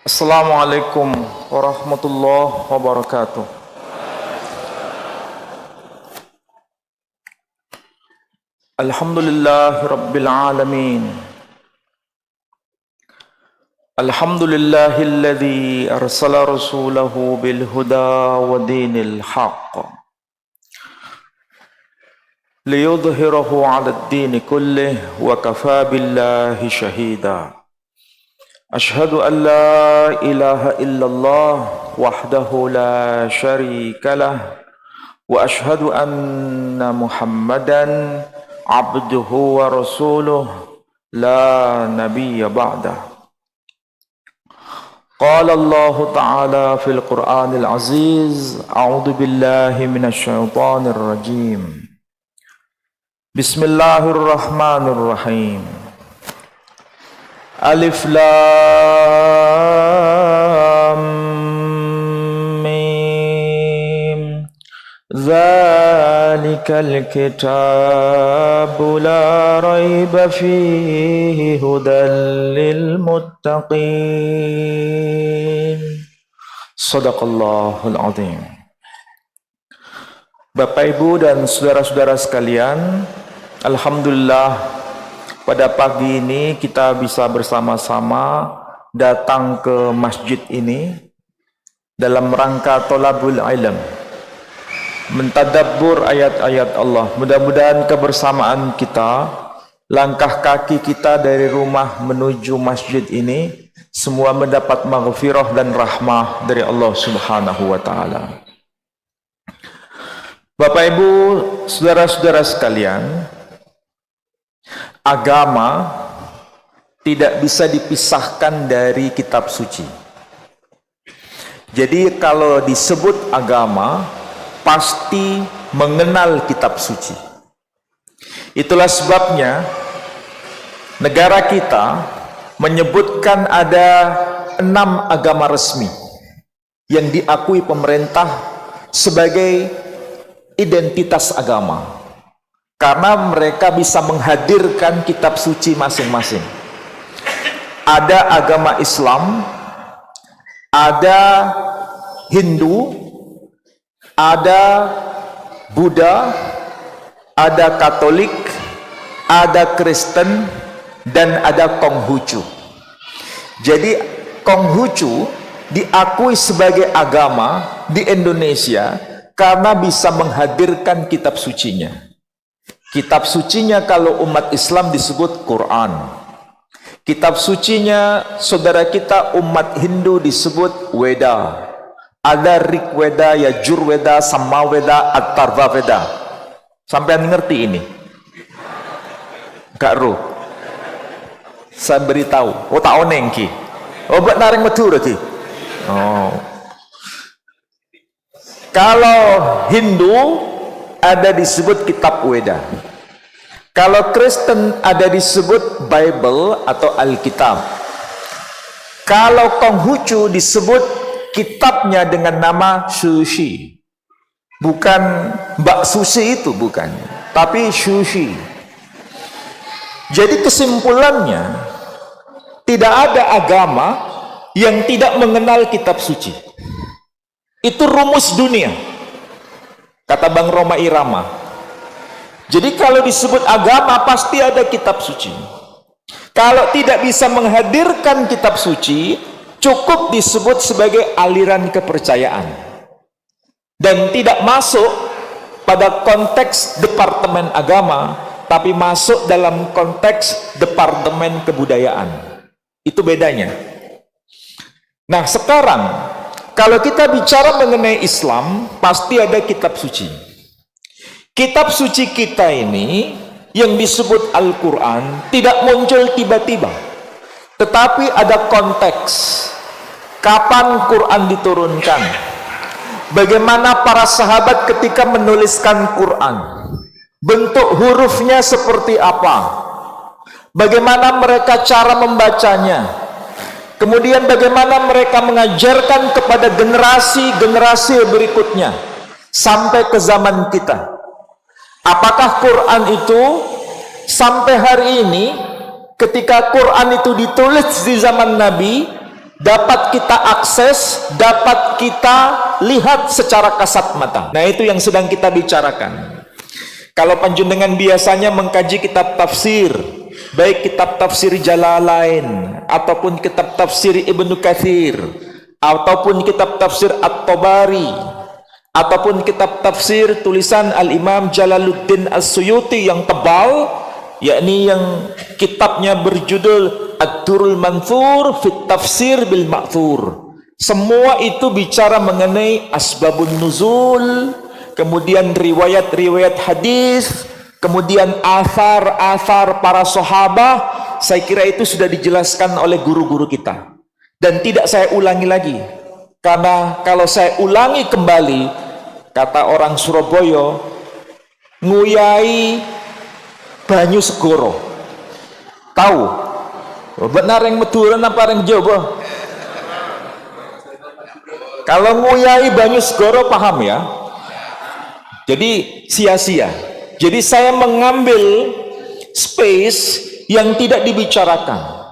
Assalamualaikum warahmatullahi wabarakatuh. Alhamdulillahi rabbil alamin. Alhamdulillahilladzi arsala rasulahu bil huda wa dinil haqq liyudhhirahu 'alad dini kullih wa kafaa billahi shahida. Ashhadu an la ilaha illallah wahdahu la syarika lah wa ashhadu anna Muhammadan abduhu wa rasuluh la nabiyya ba'dah. Qala Allah ta'ala fil Qur'anil aziz, a'udzu billahi minasy syaithanir rajim. Bismillahirrahmanirrahim. Alif Lam Mim. Dzalikal kitabu la raiba fihi hudal lil muttaqin. Shadaqallahul azim. Bapak Ibu dan saudara-saudara sekalian, alhamdulillah pada pagi ini kita bisa bersama-sama datang ke masjid ini dalam rangka thalabul ilm, mentadabbur ayat-ayat Allah. Mudah-mudahan kebersamaan kita, langkah kaki kita dari rumah menuju masjid ini semua mendapat maghfirah dan rahmah dari Allah Subhanahu wa taala. Bapak Ibu, saudara-saudara sekalian, agama tidak bisa dipisahkan dari kitab suci. Jadi kalau disebut agama, pasti mengenal kitab suci. Itulah sebabnya negara kita menyebutkan ada 6 agama resmi yang diakui pemerintah sebagai identitas agama, karena mereka bisa menghadirkan kitab suci masing-masing. Ada agama Islam, ada Hindu, ada Buddha, ada Katolik, ada Kristen, dan ada Konghucu. Jadi Konghucu diakui sebagai agama di Indonesia karena bisa menghadirkan kitab sucinya. Kitab sucinya kalau umat Islam disebut Quran. Kitab sucinya saudara kita umat Hindu disebut Weda. Ada Rigveda, Yajurveda, Samaveda, Atharvaveda. Sampai ngerti ini? Kak Ru, saya beritahu. Oh tak oneng ki. Oh buat naring metu lagi. Oh. Kalau Hindu ada disebut kitab Weda. Kalau Kristen ada disebut Bible atau Alkitab. Kalau Konghucu disebut kitabnya dengan nama Sushi. Bukan Mbak Susi itu, bukan, tapi Sushi. Jadi kesimpulannya, tidak ada agama yang tidak mengenal kitab suci. Itu rumus dunia, kata Bang Roma Irama. Jadi kalau disebut agama pasti ada kitab suci. Kalau tidak bisa menghadirkan kitab suci, cukup disebut sebagai aliran kepercayaan dan tidak masuk pada konteks departemen agama, tapi masuk dalam konteks departemen kebudayaan. Itu bedanya. Nah sekarang kalau kita bicara mengenai Islam, pasti ada kitab suci. Kitab suci kita ini yang disebut Al-Quran tidak muncul tiba-tiba, tetapi ada konteks. Kapan Quran diturunkan? Bagaimana para sahabat ketika menuliskan Quran? Bentuk hurufnya seperti apa? Bagaimana mereka cara membacanya? Kemudian bagaimana mereka mengajarkan kepada generasi-generasi berikutnya sampai ke zaman kita. Apakah Quran itu sampai hari ini ketika Quran itu ditulis di zaman Nabi, dapat kita akses, dapat kita lihat secara kasat mata. Nah, itu yang sedang kita bicarakan. Kalau panjenengan biasanya mengkaji kitab tafsir, baik kitab tafsir Jalalain ataupun kitab tafsir Ibnu Katsir ataupun kitab tafsir At-Tabari ataupun kitab tafsir tulisan Al-Imam Jalaluddin As-Suyuti yang tebal, yakni yang kitabnya berjudul Ad-Durrul Manthur fit Tafsir bil Ma'thur. Semua itu bicara mengenai asbabun nuzul, kemudian riwayat-riwayat hadis, kemudian athar-athar para sahabat. Saya kira itu sudah dijelaskan oleh guru-guru kita dan tidak saya ulangi lagi, karena kalau saya ulangi kembali, kata orang Surabaya, nguyai banyu segoro. Tahu? Benar yang Maduran apa yang Jawa? Kalau nguyai banyu segoro paham ya? Jadi sia-sia. Jadi saya mengambil space yang tidak dibicarakan.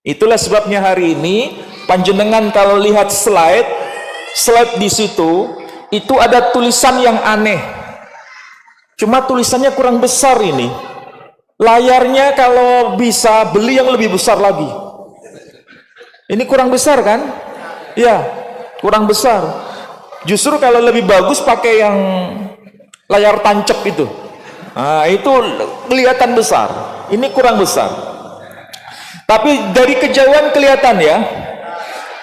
Itulah sebabnya hari ini panjenengan kalau lihat slide di situ itu ada tulisan yang aneh. Cuma tulisannya kurang besar ini. Layarnya kalau bisa beli yang lebih besar lagi. Ini kurang besar kan? Ya, kurang besar. Justru kalau lebih bagus pakai yang layar tancap itu. Nah, itu kelihatan besar. Ini kurang besar. Tapi dari kejauhan kelihatan ya.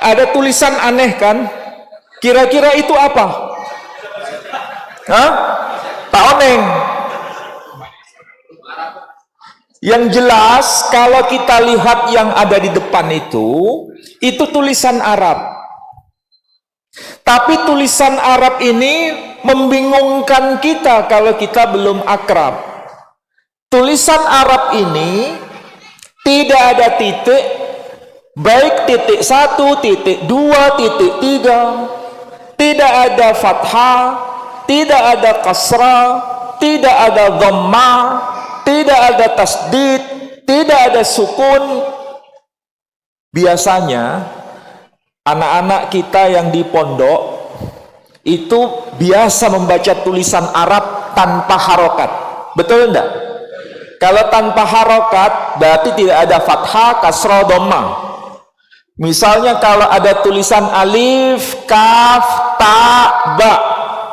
Ada tulisan aneh kan? Kira-kira itu apa? Hah? Tak oneng. Yang jelas kalau kita lihat yang ada di depan itu tulisan Arab. Tapi tulisan Arab ini membingungkan kita kalau kita belum akrab. Tulisan Arab ini tidak ada titik, baik titik 1, titik 2, titik 3. Tidak ada fathah, tidak ada kasrah, tidak ada dhammah, tidak ada tasdid, tidak ada sukun. Biasanya anak-anak kita yang di pondok itu biasa membaca tulisan Arab tanpa harokat. Betul enggak? Kalau tanpa harokat berarti tidak ada fathah, kasrah, dhammah. Misalnya kalau ada tulisan alif, kaf, ta, ba,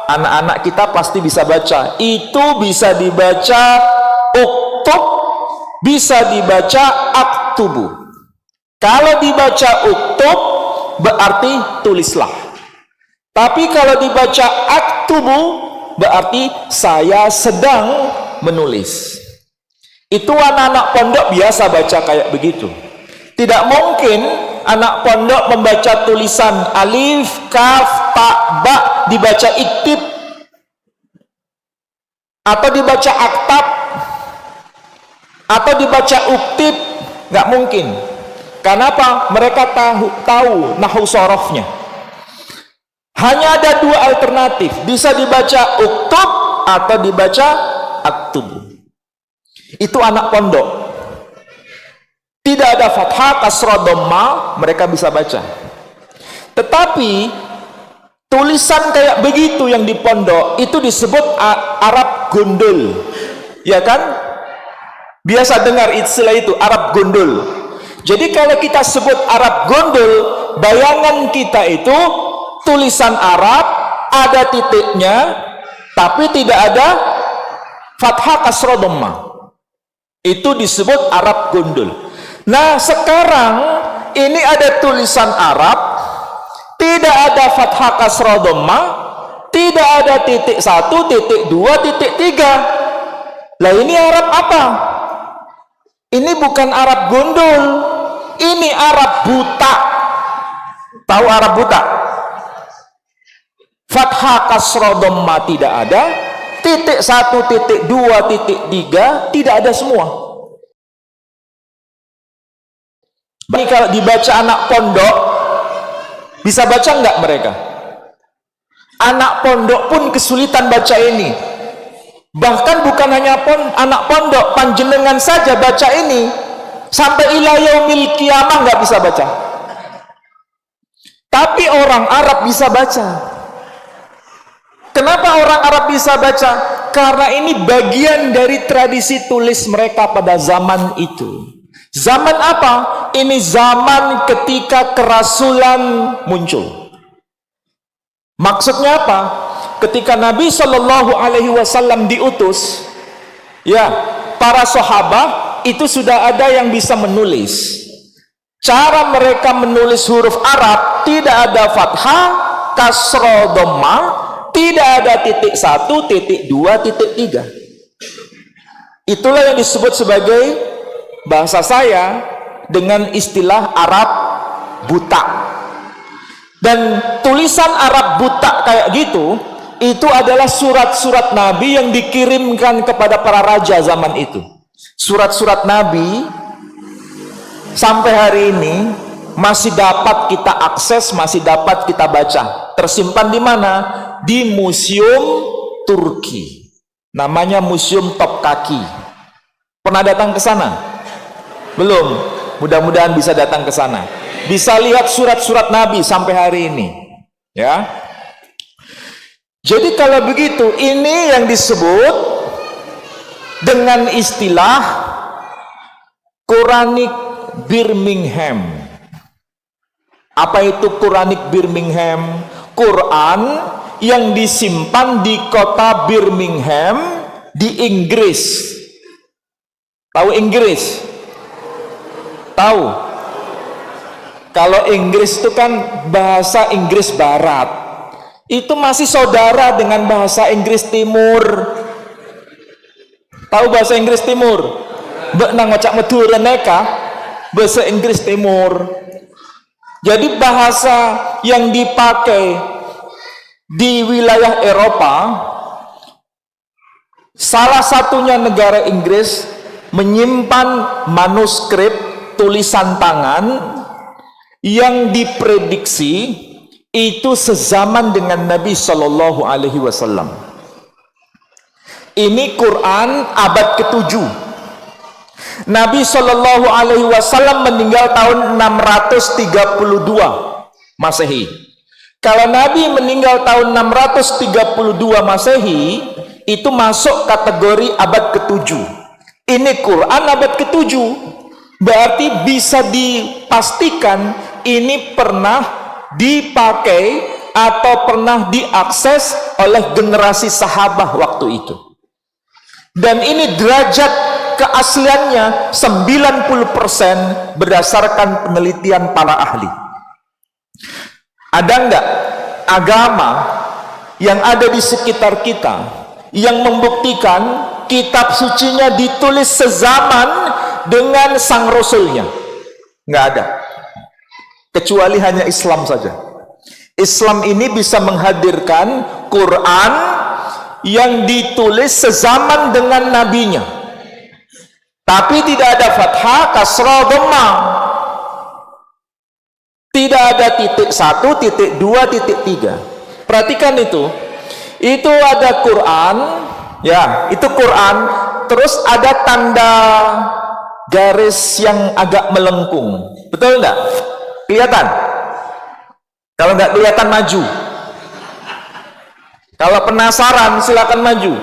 anak-anak kita pasti bisa baca. Itu bisa dibaca uktub, bisa dibaca aktubu. Kalau dibaca uktub berarti tulislah. Tapi kalau dibaca aktubu berarti saya sedang menulis. Itu anak-anak pondok biasa baca kayak begitu. Tidak mungkin anak pondok membaca tulisan alif, kaf, ta, ba dibaca iktib atau dibaca aktab atau dibaca uktib, nggak mungkin. Kenapa? Mereka tahu nahwu sorofnya. Hanya ada dua alternatif, bisa dibaca uktub atau dibaca aktub. Itu anak pondok. Tidak ada fathah, kasrah, dhammah, mereka bisa baca. Tetapi tulisan kayak begitu yang di pondok itu disebut Arab gundul. Ya kan? Biasa dengar istilah itu, Arab gundul. Jadi kalau kita sebut Arab gundul, bayangan kita itu tulisan Arab, ada titiknya, tapi tidak ada fathah, kasrah, dhammah. Itu disebut Arab gundul. Nah, sekarang ini ada tulisan Arab, tidak ada fathah, kasrah, dhammah, tidak ada titik 1, titik 2, titik 3. Lah ini Arab apa? Ini bukan Arab gundul, ini Arab buta. Tahu Arab buta? Fathah, kasrah, dhammah tidak ada, titik 1, titik 2, titik 3 tidak ada semua. Ini kalau dibaca anak pondok, bisa baca enggak mereka? Anak pondok pun kesulitan baca ini. Bahkan bukan hanya anak pondok, panjenengan saja baca ini sampai ila yaumil kiamah nggak bisa baca. Tapi orang Arab bisa baca. Kenapa orang Arab bisa baca? Karena ini bagian dari tradisi tulis mereka pada zaman itu. Zaman apa? Ini zaman ketika kerasulan muncul. Maksudnya apa? Ketika Nabi Shallallahu Alaihi Wasallam diutus, ya, para sahabat itu sudah ada yang bisa menulis. Cara mereka menulis huruf Arab tidak ada fathah, kasroh, dhamma, tidak ada titik 1, titik 2, titik 3. Itulah yang disebut sebagai bahasa saya dengan istilah Arab buta. Dan tulisan Arab buta kayak gitu, itu adalah surat-surat Nabi yang dikirimkan kepada para raja zaman itu. Surat-surat Nabi sampai hari ini masih dapat kita akses, masih dapat kita baca. Tersimpan di mana? Di Museum Turki. Namanya Museum Topkaki. Pernah datang ke sana? Belum. Mudah-mudahan bisa datang ke sana. Bisa lihat surat-surat Nabi sampai hari ini. Ya. Jadi kalau begitu, ini yang disebut dengan istilah Quranic Birmingham. Apa itu Quranic Birmingham? Quran yang disimpan di kota Birmingham di Inggris. Tahu Inggris? Tahu? Kalau Inggris itu kan bahasa Inggris Barat, itu masih saudara dengan bahasa Inggris Timur. Tahu bahasa Inggris Timur? Mbak nang ngocak medure neka bahasa Inggris Timur. Jadi bahasa yang dipakai di wilayah Eropa, salah satunya negara Inggris menyimpan manuskrip tulisan tangan yang diprediksi itu sezaman dengan Nabi Shallallahu Alaihi Wasallam. Ini Quran abad ke-7. Nabi Shallallahu Alaihi Wasallam meninggal tahun 632 Masehi. Kalau Nabi meninggal tahun 632 Masehi, itu masuk kategori abad ke-7. Ini Quran abad ke-7. Berarti bisa dipastikan ini pernah dipakai atau pernah diakses oleh generasi sahabat waktu itu. Dan ini derajat keasliannya 90% berdasarkan penelitian para ahli. Ada enggak agama yang ada di sekitar kita yang membuktikan kitab sucinya ditulis sezaman dengan sang rasulnya? Enggak ada, kecuali hanya Islam saja. Islam ini bisa menghadirkan Quran yang ditulis sezaman dengan nabinya, tapi tidak ada fathah, kasrah, dhamma, tidak ada titik 1, titik 2, titik 3. Perhatikan itu ada Quran, ya, itu Quran, terus ada tanda garis yang agak melengkung. Betul enggak? Kelihatan? Kalau enggak kelihatan, maju. Kalau penasaran silakan maju.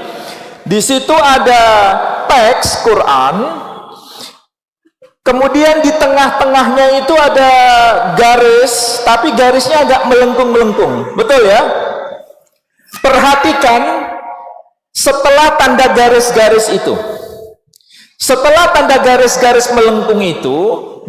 Di situ ada teks Quran, kemudian di tengah-tengahnya itu ada garis, tapi garisnya agak melengkung-melengkung. Betul ya? Perhatikan setelah tanda garis-garis itu. Setelah tanda garis-garis melengkung itu,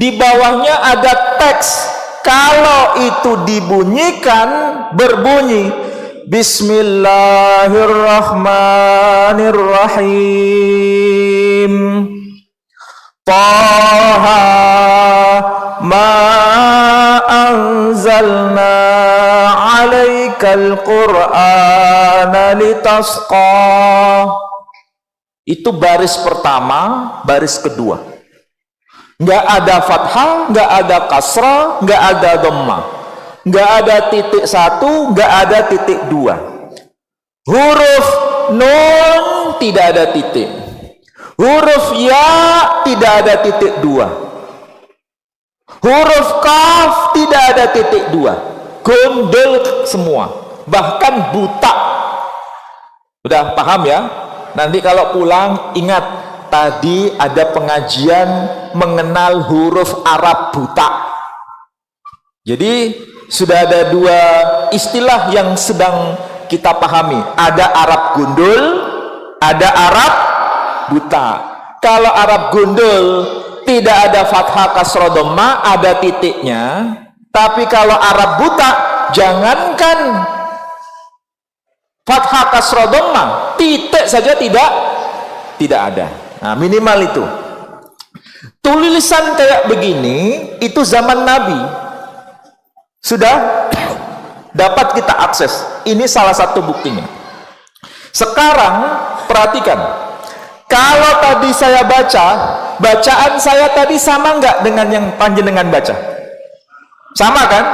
di bawahnya ada teks. Kalau itu dibunyikan, berbunyi Bismillahirrahmanirrahim. Taha ma anzalna alaikal qur'ana litasqa. Itu baris pertama, baris kedua. Nggak ada fathah, nggak ada kasrah, nggak ada dhamma, nggak ada titik 1, nggak ada titik 2. Huruf nun tidak ada titik. Huruf ya tidak ada titik 2. Huruf kaf tidak ada titik 2. gondol semua, bahkan buta. Udah paham ya? Nanti kalau pulang ingat, tadi ada pengajian mengenal huruf Arab buta. Jadi sudah ada dua istilah yang sedang kita pahami. Ada Arab gundul, ada Arab buta. Kalau Arab gundul tidak ada fathah kasroh dhamma, ada titiknya. Tapi kalau Arab buta, jangankan fathah kasroh dhamma, titik saja tidak ada. Nah, minimal itu. Tulisan kayak begini itu zaman Nabi sudah dapat kita akses. Ini salah satu buktinya. Sekarang perhatikan, kalau tadi saya baca, bacaan saya tadi sama nggak dengan yang panjenengan baca? Sama kan?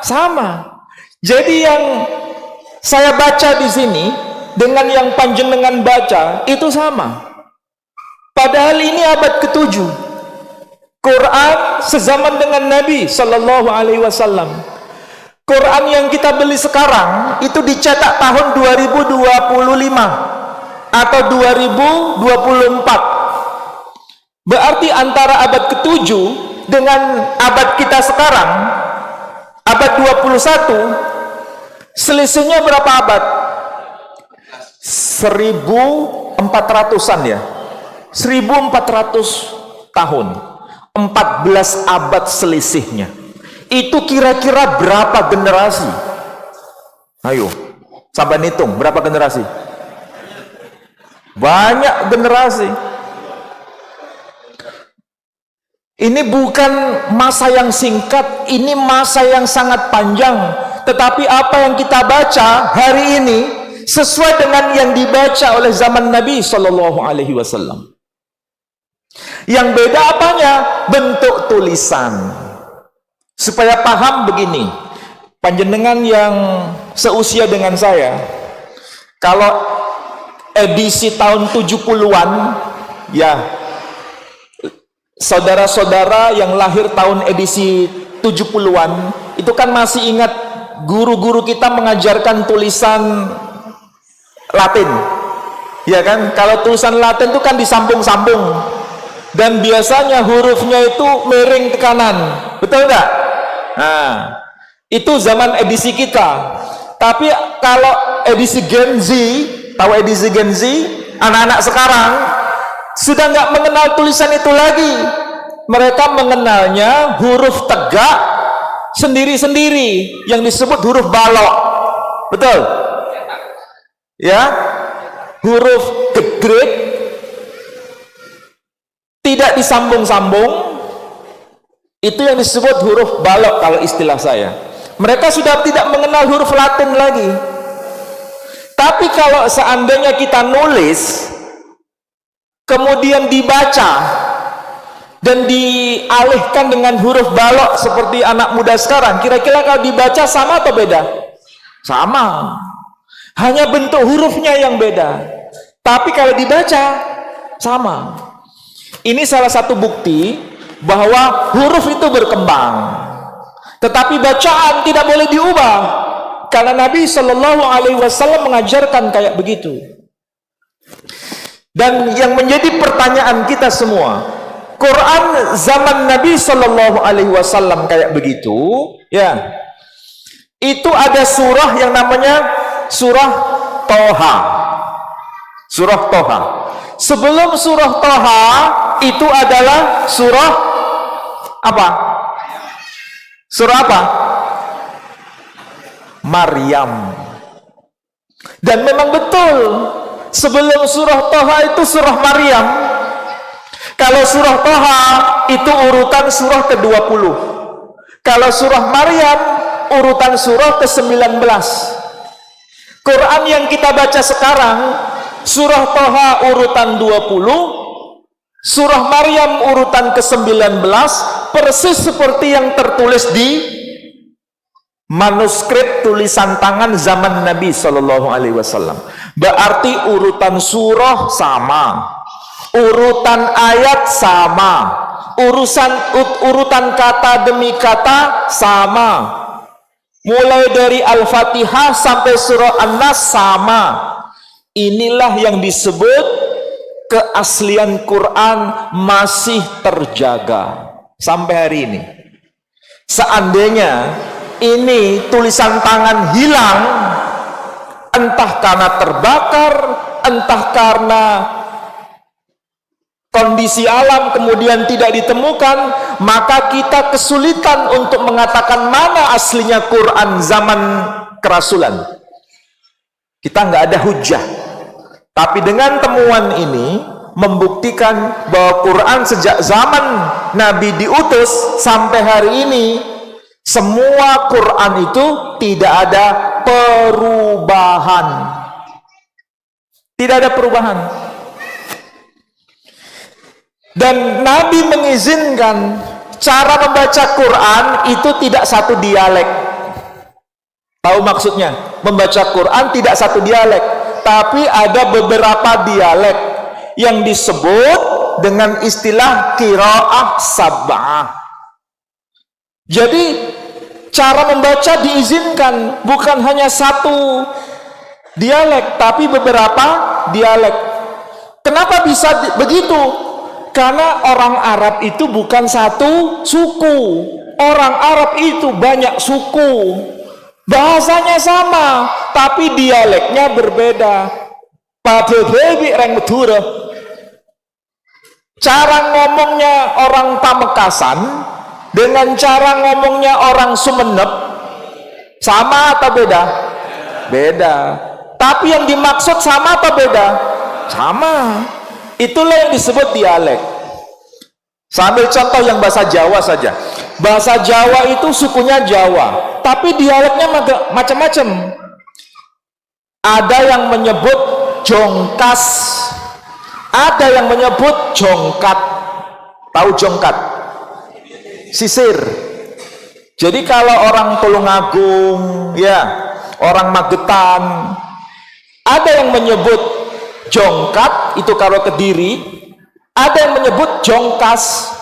Sama. Jadi yang saya baca di sini dengan yang panjenengan baca itu sama. Padahal ini abad ke-7. Quran sezaman dengan Nabi Sallallahu Alaihi Wasallam. Quran yang kita beli sekarang itu dicetak tahun 2025 atau 2024. Berarti antara abad ke-7 dengan abad kita sekarang, abad 21, selisihnya berapa abad? 1400-an ya. 1400 tahun. 14 abad selisihnya. Itu kira-kira berapa generasi? Ayo, sampai hitung berapa generasi? Banyak generasi. Ini bukan masa yang singkat, ini masa yang sangat panjang. Tetapi apa yang kita baca hari ini sesuai dengan yang dibaca oleh zaman Nabi Sallallahu Alaihi Wasallam. Yang beda apanya? Bentuk tulisan. Supaya paham begini, panjenengan yang seusia dengan saya, kalau edisi tahun 70-an, ya, saudara-saudara yang lahir tahun edisi 70-an, itu kan masih ingat guru-guru kita mengajarkan tulisan Latin, ya kan? Kalau tulisan Latin itu kan disambung-sambung. Dan biasanya hurufnya itu miring ke kanan, betul nggak? Nah, itu zaman edisi kita. Tapi kalau edisi Gen Z, tahu edisi Gen Z? Anak-anak sekarang sudah nggak mengenal tulisan itu lagi. Mereka mengenalnya huruf tegak sendiri-sendiri yang disebut huruf balok, betul? Ya, huruf gegrek tidak disambung-sambung, itu yang disebut huruf balok kalau istilah saya. Mereka sudah tidak mengenal huruf Latin lagi. Tapi kalau seandainya kita nulis kemudian dibaca dan dialihkan dengan huruf balok seperti anak muda sekarang, kira-kira kalau dibaca sama atau beda? Sama, hanya bentuk hurufnya yang beda. Tapi kalau dibaca sama. Ini salah satu bukti bahwa huruf itu berkembang, tetapi bacaan tidak boleh diubah, karena Nabi Shallallahu Alaihi Wasallam mengajarkan kayak begitu. Dan yang menjadi pertanyaan kita semua, Quran zaman Nabi Shallallahu Alaihi Wasallam kayak begitu, ya, itu ada surah yang namanya surah Toha. Surah Toha. Sebelum surah Toha itu adalah surah apa? Surah apa? Maryam. Dan memang betul, sebelum surah Toha itu surah Maryam. Kalau surah Toha itu urutan surah ke-20. Kalau surah Maryam urutan surah ke-19. Quran yang kita baca sekarang, surah Toha urutan 20, surah Maryam urutan ke-19, persis seperti yang tertulis di manuskrip tulisan tangan zaman Nabi Shallallahu Alaihi Wasallam. Berarti urutan surah sama, urutan ayat sama, urutan kata demi kata sama. mulai dari Al-Fatihah sampai surah An-Nas sama. Inilah yang disebut keaslian Quran masih terjaga sampai hari ini. Seandainya ini tulisan tangan hilang, entah karena terbakar, entah karena kondisi alam kemudian tidak ditemukan, maka kita kesulitan untuk mengatakan mana aslinya Quran zaman kerasulan. Kita nggak ada hujah. Tapi dengan temuan ini membuktikan bahwa Quran sejak zaman Nabi diutus sampai hari ini, semua Quran itu tidak ada perubahan. Tidak ada perubahan. Dan Nabi mengizinkan cara membaca Quran itu tidak satu dialek. Tahu maksudnya? Membaca Quran tidak satu dialek, tapi ada beberapa dialek yang disebut dengan istilah qiraah sab'ah. Jadi cara membaca diizinkan bukan hanya satu dialek, tapi beberapa dialek. Kenapa bisa begitu? Karena orang Arab itu bukan satu suku. Orang Arab itu banyak suku. Bahasanya sama, tapi dialeknya berbeda. Pada baby reng Madura. Cara ngomongnya orang Pamekasan dengan cara ngomongnya orang Sumeneb sama atau beda? Beda. Tapi yang dimaksud sama atau beda? Sama. Itulah yang disebut dialek. Sambil contoh yang bahasa Jawa saja. Bahasa Jawa itu sukunya Jawa, tapi dialeknya macam-macam. Ada yang menyebut jongkas, ada yang menyebut jongkat. Tahu jongkat? Sisir. Jadi kalau orang Tulungagung, ya, orang Magetan, ada yang menyebut jongkat itu kalau Kediri, ada yang menyebut jongkas,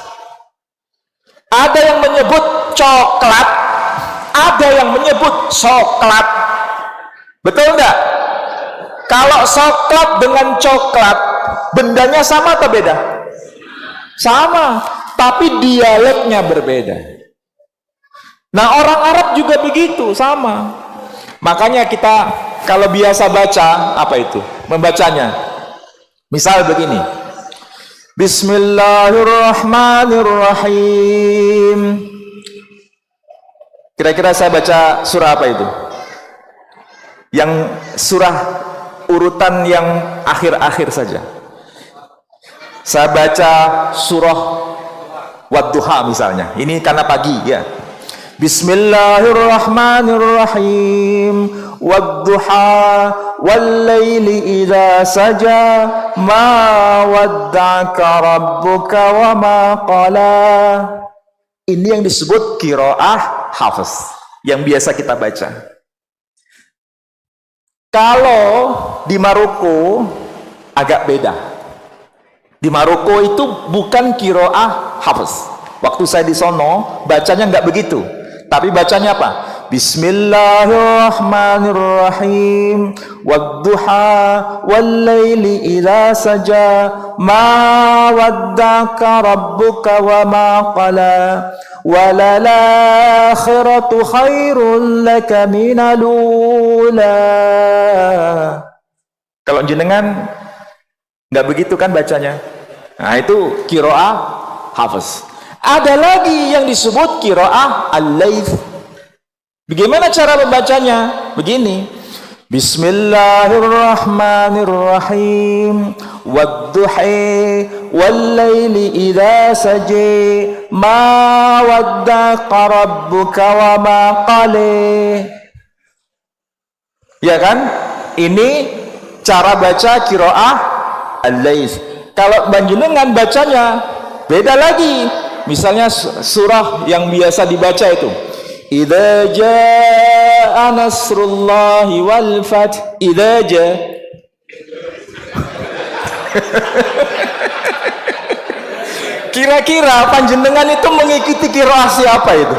ada yang menyebut coklat, ada yang menyebut soklat. Betul enggak? Kalau soklat dengan coklat, bendanya sama atau beda? Sama, tapi dialeknya berbeda. Nah, orang Arab juga begitu, sama. Makanya kita kalau biasa baca, apa itu? Membacanya. Misal begini. Bismillahirrahmanirrahim. Kira-kira saya baca surah apa itu? Yang surah urutan yang akhir-akhir saja. Saya baca surah Wadduha misalnya. Ini karena pagi ya. Bismillahirrahmanirrahim. Wadduha wallaili idza saja ma wadda'aka rabbuka wa ma qala. Ini yang disebut qiraah hafiz yang biasa kita baca. Kalau di Maroko agak beda. Di Maroko itu bukan qiraah hafiz. Waktu saya di sono bacanya nggak begitu, tapi bacanya apa? Bismillahirrahmanirrahim. Wadduha wallaili idza saja ma wadda'aka rabbuka wa ma qala walal akhiratu khairul laka minal ula. Kalau jenengan nggak begitu kan bacanya. Nah, itu qiraah hafiz. Ada lagi yang disebut qiraah al-laits. Bagaimana cara membacanya? Begini. Bismillahirrahmanirrahim. Wadduhi wallaili idza saja ma wadda'aka rabbuka wa ma qala. Ya kan? Ini cara baca qiraah al-laits. Kalau panjenengan bacanya beda lagi. Misalnya surah yang biasa dibaca itu idza jaa nasrullahi wal fath. Idza jaa. Kira-kira panjenengan itu mengikuti qiraah siapa itu?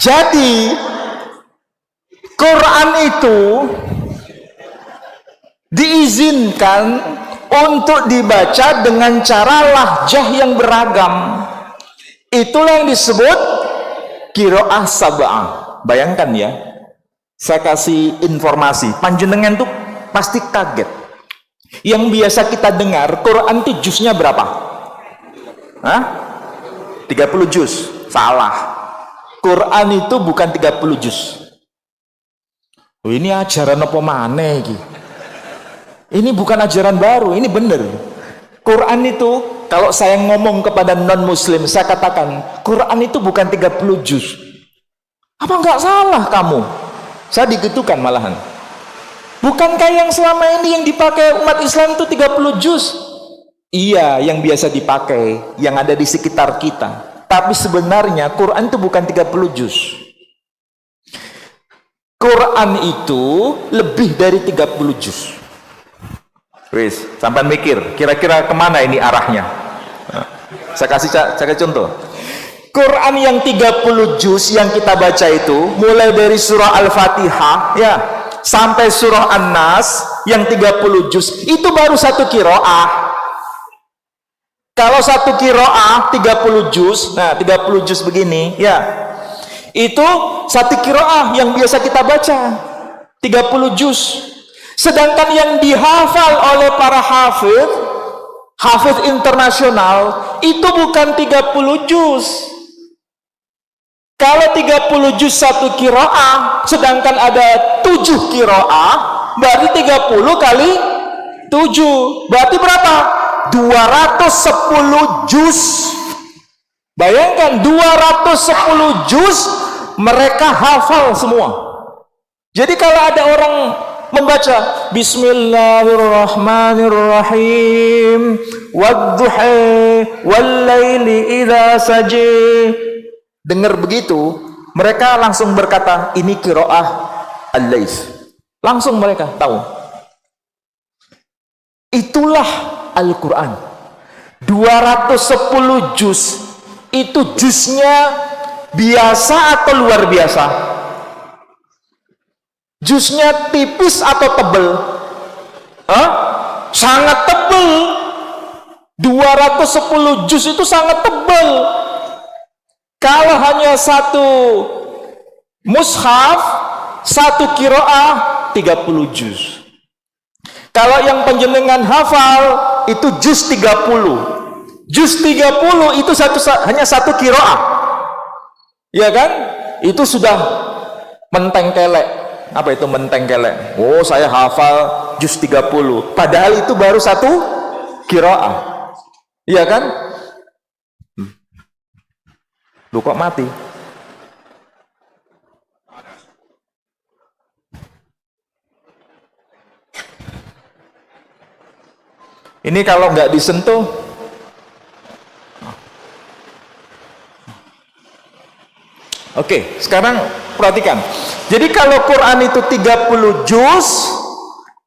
Jadi Quran itu diizinkan untuk dibaca dengan cara lahjah yang beragam. Itulah yang disebut qiraah sab'ah. Bayangkan ya, saya kasih informasi, panjenengan tuh pasti kaget. Yang biasa kita dengar Quran itu juznya berapa? Hah? 30 juz. Salah. Quran itu bukan 30 juz. Oh, ini ajaran apa maneh iki? Ini bukan ajaran baru, ini benar. Quran itu, kalau saya ngomong kepada non-muslim, saya katakan, Quran itu bukan 30 juz. Apa enggak salah kamu? Saya digitukan malahan. Bukankah yang selama ini yang dipakai umat Islam itu 30 juz? Iya, yang biasa dipakai, yang ada di sekitar kita. Tapi sebenarnya Quran itu bukan 30 juz. Quran itu lebih dari 30 juz. Wis, sampai mikir, kira-kira kemana ini arahnya? Nah, saya kasih contoh. Quran yang 30 juz yang kita baca itu, mulai dari surah Al-Fatihah, ya, sampai surah An-Nas yang 30 juz, itu baru satu qiraah. Kalau satu qiraah 30 juz, nah 30 juz begini, ya, itu satu qiraah yang biasa kita baca 30 juz. Sedangkan yang dihafal oleh para hafiz internasional itu bukan 30 juz. Kalau 30 juz satu qiraah, sedangkan ada 7 qiraah, berarti 30 kali 7, berarti berapa? 210 juz. Bayangkan 210 juz mereka hafal semua. Jadi kalau ada orang membaca Bismillahirrahmanirrahim wadduha wallaili idza saji, dengar begitu mereka langsung berkata ini qiraah al-laits. Langsung mereka tahu. Itulah Al-Quran. 210 juz. Itu juznya biasa atau luar biasa? Juznya tipis atau tebal? Sangat tebal. 210 juz itu sangat tebal. Kalau hanya satu mushaf, satu qiraah 30 juz. Kalau yang panjenengan hafal itu juz 30. Juz 30 itu hanya satu qiraah. Ya kan? Itu sudah menteng kelek. Apa itu menteng kelek? Oh, saya hafal juz 30. Padahal itu baru satu qiraah. Iya kan? Lu kok mati? Ini kalau nggak disentuh, oke, sekarang perhatikan. Jadi kalau Quran itu 30 juz,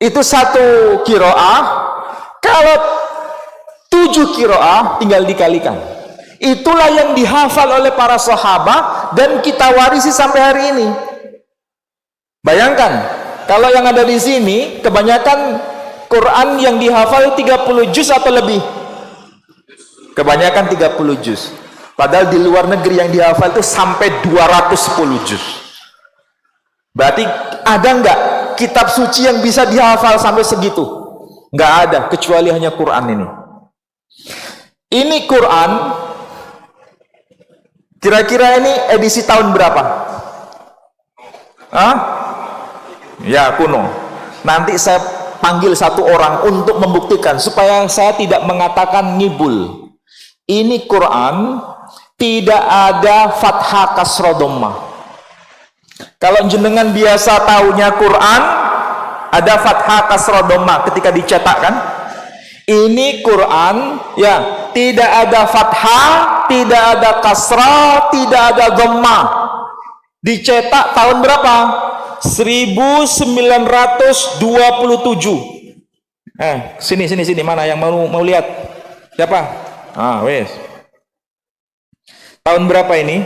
itu satu qiraah. Kalau 7 qiraah, tinggal dikalikan. Itulah yang dihafal oleh para sahabat dan kita warisi sampai hari ini. Bayangkan, kalau yang ada di sini, kebanyakan Quran yang dihafal 30 juz atau lebih? Kebanyakan 30 juz. Padahal di luar negeri yang dihafal itu sampai 210 juz. Berarti ada nggak kitab suci yang bisa dihafal sampai segitu? Nggak ada, kecuali hanya Quran ini. Ini Quran, kira-kira ini edisi tahun berapa? Ya, kuno. Nanti saya panggil satu orang untuk membuktikan supaya saya tidak mengatakan ngibul. Ini Quran tidak ada fathah kasroh dhammah. Kalau jenengan biasa tahunya Quran ada fathah kasroh dhammah ketika dicetak kan? Ini Quran ya tidak ada fathah, tidak ada kasrah, tidak ada dhammah. Dicetak tahun berapa? 1927. Sini mana yang mau lihat? Siapa? Wes. Tahun berapa ini?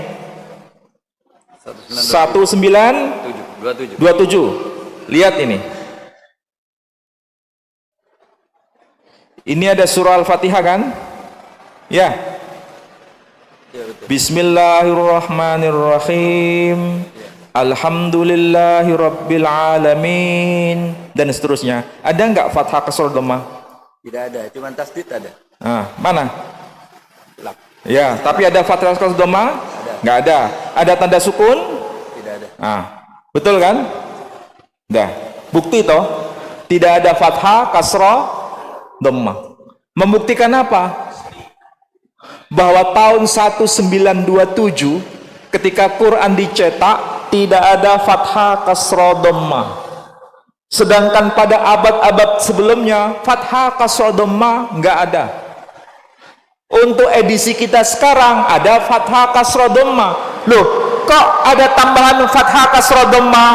1927. Lihat ini. Ini ada surah Al-Fatihah kan? Ya. Bismillahirrahmanirrahim. Alhamdulillahi Rabbil Alamin. Dan seterusnya. Ada nggak fathah kasrah dhammah? Tidak ada, cuma tasdid ada. Mana? Ya, tapi ada fathah kasrah dhammah? Nggak ada. Ada tanda sukun? Tidak ada. Betul kan? Dah. Bukti toh? Tidak ada fathah kasrah dhammah. Membuktikan apa? Bahwa tahun 1927 ketika Quran dicetak tidak ada fathah kasrah dhammah. Sedangkan pada abad-abad sebelumnya fathah kasrah dhammah nggak ada. Untuk edisi kita sekarang ada fathah kasrah dhammah. Loh, kok ada tambahan fathah kasrah dhammah?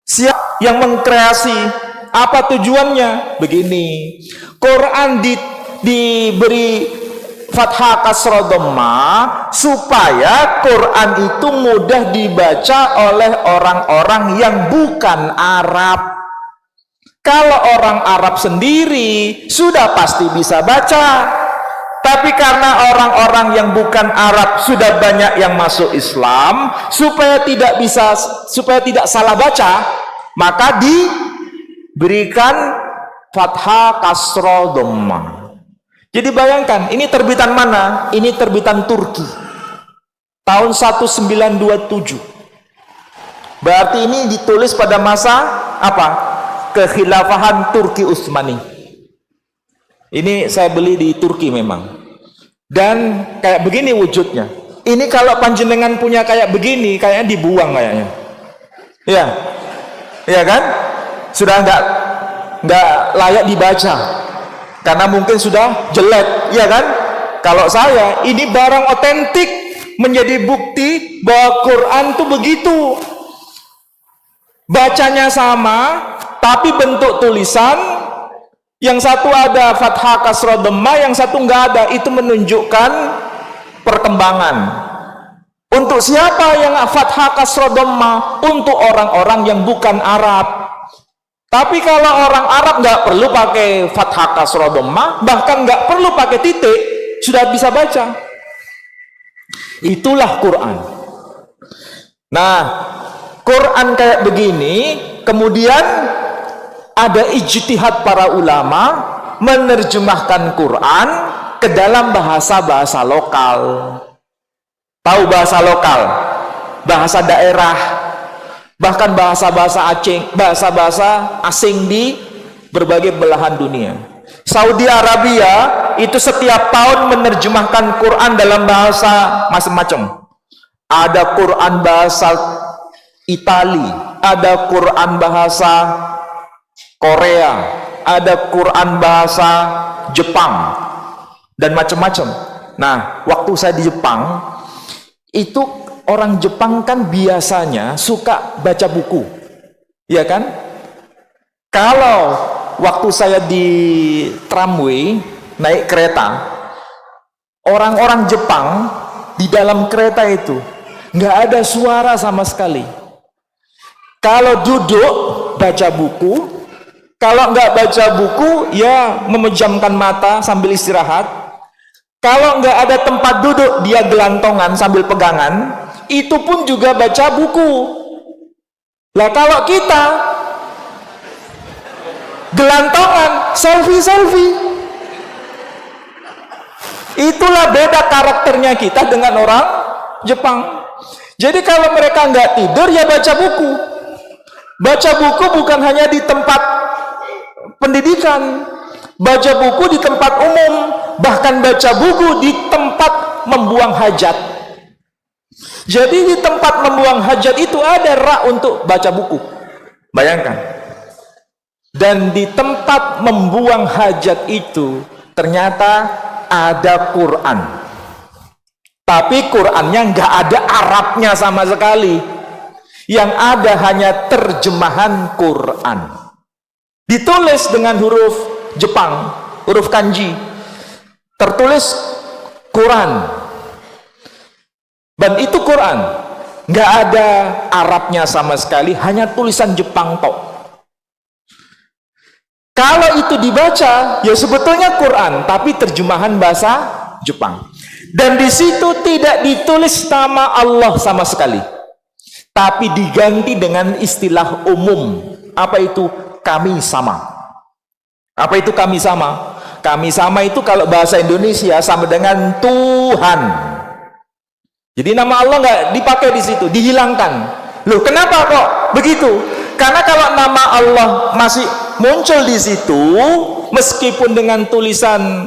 Siapa yang mengkreasi? Apa tujuannya? Begini, Quran diberi fathah kasrah dhammah supaya Quran itu mudah dibaca oleh orang-orang yang bukan Arab. Kalau orang Arab sendiri sudah pasti bisa baca, tapi karena orang-orang yang bukan Arab sudah banyak yang masuk Islam, supaya tidak salah baca, maka diberikan fathah kasrah dhammah. Jadi bayangkan, ini terbitan mana? Ini terbitan Turki. Tahun 1927. Berarti ini ditulis pada masa apa? Kekhilafahan Turki Utsmani. Ini saya beli di Turki memang. Dan kayak begini wujudnya. Ini kalau panjenengan punya kayak begini, kayaknya dibuang kayaknya. Ya. Ya kan? Sudah nggak layak dibaca. Karena mungkin sudah jelek, ya kan? Kalau saya, ini barang otentik menjadi bukti bahwa Quran itu begitu. Bacanya sama, tapi bentuk tulisan yang satu ada fathah kasrah dhammah, yang satu nggak ada. Itu menunjukkan perkembangan. Untuk siapa yang fathah kasrah dhammah? Untuk orang-orang yang bukan Arab. Tapi kalau orang Arab nggak perlu pakai fathah kasrah dhammah, bahkan nggak perlu pakai titik, sudah bisa baca. Itulah Quran. Nah, Quran kayak begini, kemudian ada ijtihad para ulama menerjemahkan Quran ke dalam bahasa-bahasa lokal. Tahu bahasa lokal? Bahasa daerah, bahkan bahasa-bahasa bahasa-bahasa asing di berbagai belahan dunia. Saudi Arabia itu setiap tahun menerjemahkan Quran dalam bahasa macam-macam. Ada Quran bahasa Itali, ada Quran bahasa Korea, ada Quran bahasa Jepang, dan macam-macam. Nah, waktu saya di Jepang, itu orang Jepang kan biasanya suka baca buku, ya kan? Kalau waktu saya di tramway naik kereta, orang-orang Jepang di dalam kereta itu nggak ada suara sama sekali. Kalau duduk baca buku, kalau nggak baca buku ya memejamkan mata sambil istirahat. Kalau nggak ada tempat duduk dia gelantongan sambil pegangan. Itu pun juga baca buku. Lah kalau kita gelantongan, selfie. Itulah beda karakternya kita dengan orang Jepang. Jadi kalau mereka nggak tidur ya baca buku. Baca buku bukan hanya di tempat pendidikan, baca buku di tempat umum, bahkan baca buku di tempat membuang hajat. Jadi di tempat membuang hajat itu ada rak untuk baca buku. Bayangkan. Dan di tempat membuang hajat itu ternyata ada Quran. Tapi Qurannya nggak ada Arabnya sama sekali. Yang ada hanya terjemahan Quran. Ditulis dengan huruf Jepang, huruf kanji. Tertulis Quran. Dan itu Quran, nggak ada Arabnya sama sekali, hanya tulisan Jepang tok. Kalau itu dibaca, ya sebetulnya Quran, tapi terjemahan bahasa Jepang. Dan di situ tidak ditulis nama Allah sama sekali, tapi diganti dengan istilah umum. Apa itu? Kami sama. Apa itu kami sama? Kami sama itu kalau bahasa Indonesia sama dengan Tuhan. Jadi nama Allah nggak dipakai di situ, dihilangkan. Loh, kenapa kok begitu? Karena kalau nama Allah masih muncul di situ, meskipun dengan tulisan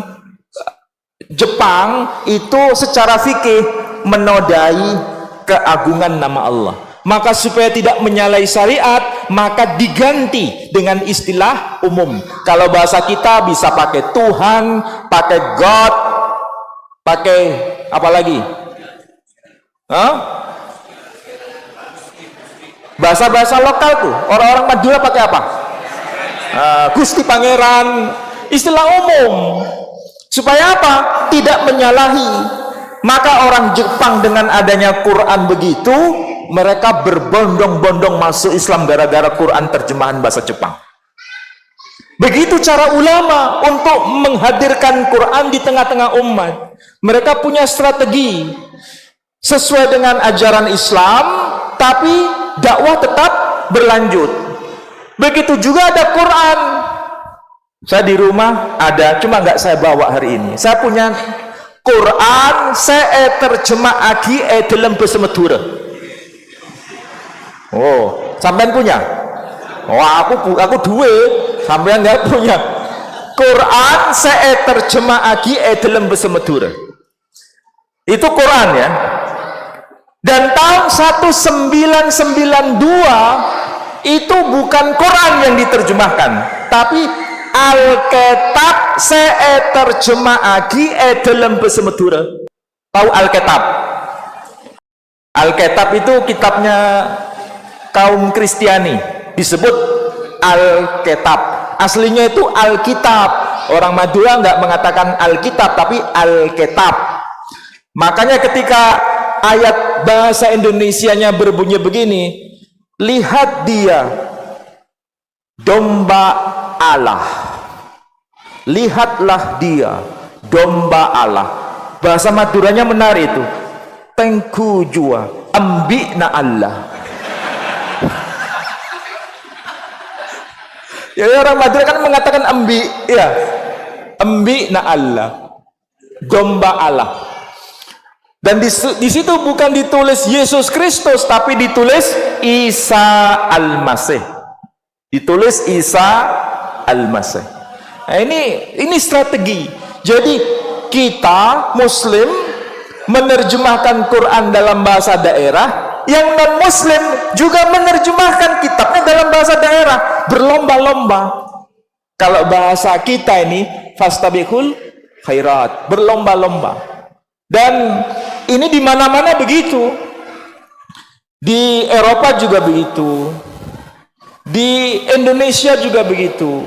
Jepang, itu secara fikih menodai keagungan nama Allah. Maka supaya tidak menyalahi syariat, maka diganti dengan istilah umum. Kalau bahasa kita bisa pakai Tuhan, pakai God, pakai apa lagi? Bahasa-bahasa lokal tuh, orang-orang Madura pakai apa? Gusti Pangeran, istilah umum. Supaya apa? Tidak menyalahi. Maka orang Jepang dengan adanya Quran begitu, mereka berbondong-bondong masuk Islam gara-gara Quran terjemahan bahasa Jepang. Begitu cara ulama untuk menghadirkan Quran di tengah-tengah umat. Mereka punya strategi sesuai dengan ajaran Islam, tapi dakwah tetap berlanjut. Begitu juga ada Quran. Saya di rumah ada, cuma nggak saya bawa hari ini. Saya punya Quran, saya terjemah lagi dalam bahasa Madura. Oh, sampean punya? Oh, aku duit, sampean nggak punya. Quran saya terjemah lagi dalam bahasa Madura. Itu Quran ya. Dan tahun 1992 itu bukan Quran yang diterjemahkan, tapi Alkitab saya terjemah lagi dalam bahasa Madura. Tahu Alkitab? Alkitab itu kitabnya kaum Kristiani, disebut Alkitab. Aslinya itu Alkitab. Orang Madura nggak mengatakan Alkitab, tapi Alkitab. Makanya ketika ayat bahasa Indonesianya berbunyi begini, lihat dia domba Allah, lihatlah dia domba Allah. Bahasa Maduranya menarik itu, tengku jua ambi na Allah. Ya, orang Madura kan mengatakan ambi, ya, ambi na Allah, domba Allah. Dan di situ bukan ditulis Yesus Kristus, tapi ditulis Isa Al-Masih. Ditulis Isa Al-Masih. Nah, ini strategi. Jadi kita Muslim menerjemahkan Quran dalam bahasa daerah, yang non Muslim juga menerjemahkan kitabnya dalam bahasa daerah, berlomba-lomba. Kalau bahasa kita ini fastabiqul khairat, berlomba-lomba. Dan ini di mana-mana begitu. Di Eropa juga begitu. Di Indonesia juga begitu.